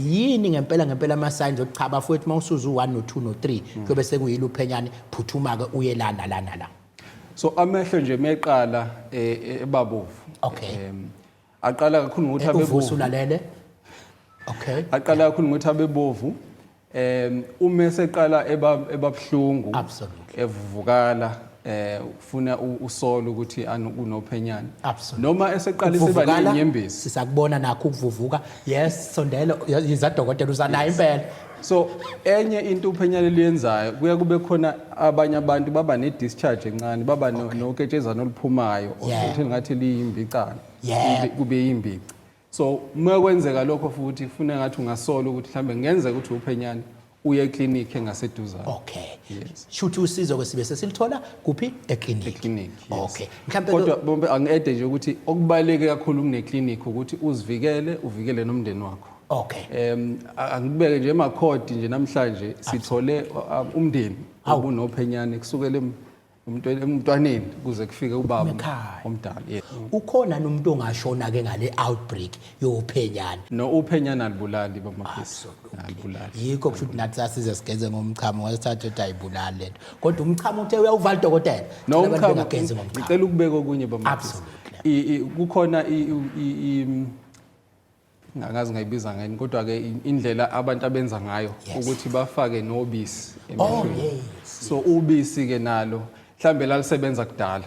yini ngempela ama signs okuchaba futhi mawusuza u1 no2 no3 kuyobe sekuyilo uphenyane phuthuma ke uye lana la so amehlo nje meqala ebabovu aqala kakhulu ngokuthi abebovu uvusulalele okay aqala kakhulu ngokuthi abebovu uma eseqala ebabhlungu absolutely evuvukala ufuna usolo ukuthi unophenyane noma eseqala isiba nenyembezi sisakubona nakho ukuvuvuka yes sondela izadokotela usanayo impela so enye into uphenyane liyenzayo kuya kube khona abanye abantu baba ne discharge encane baba noketshezana oluphumayo ukuthi ngathi liyimbicana kube yimbici so uma kwenzeka lokho futhi ufuna ngathi ungasola ukuthi mhlambe ngenzeka ukuthi uphenyane uye eclinic engaseduzana okay yes shuthi usizo kwesibe sesilithola kuphi eclinic okay mhlambe kodwa angiede nje ukuthi okubaleke kakhulu kune clinic ukuthi uvikele nomndeni wakho okay angibeke nje emakhodi nje namhlanje sithole umndeni obunophenyane kusukela umntwaneni kuze kufike ubaba omdala ukhona nomuntu ongashona ke ngale outbreak yophenyane uphenyane alibulali bamaphisa alibulali yikho kushuthi nathi sasize sigeze ngomchamo ngasithatha ethi ayibulali lento kodwa umchamo uthe uyawuvala dokotela abantu bengageze ngomchamo ngicela ukubeka okunye bamaphisa kukhona ngazi ngayibiza ngani kodwa ke indlela abantu abenza ngayo ukuthi bafake nobisi emehlweni so ubisi ke nalo mhlambe lalisebenza kudala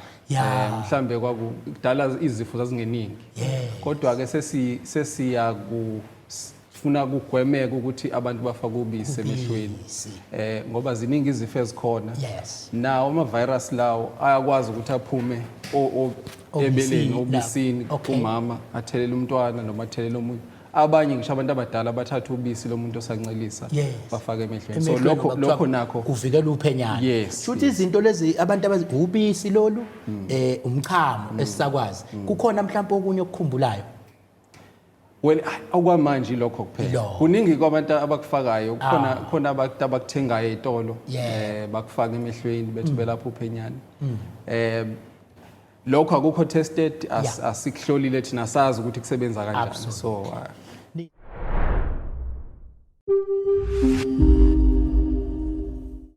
mhlambe kwakudala izifo zazingeningi kodwa ke sesiya kufuna kugwemeka ukuthi abantu bafake ubisi emehlweni ngoba ziningi izifo ezikhona nawo ama virus lawo ayakwazi ukuthi aphume ebeleni obisini kumama athelela umntwana noma athelela umuntu abanye ngisho abantu abadala bathatha ubisi lomuntu osancelisa bafaka emehlweni so lokho nakho kuvikela uphenyane futhi izinto lezi abantu abazi ubisi lolu umchamo esisakwazi kukhona mhlawumbe okunye okukhumbulayo well okwamanje lokho kuphela kuningi kwabantu abakufakayo khona abantu abakuthengayo ezitolo bakufaka emehlweni bethi belapha uphenyane lokho akukho tested asikuhlolile thina sazi ukuthi kusebenza kanjani so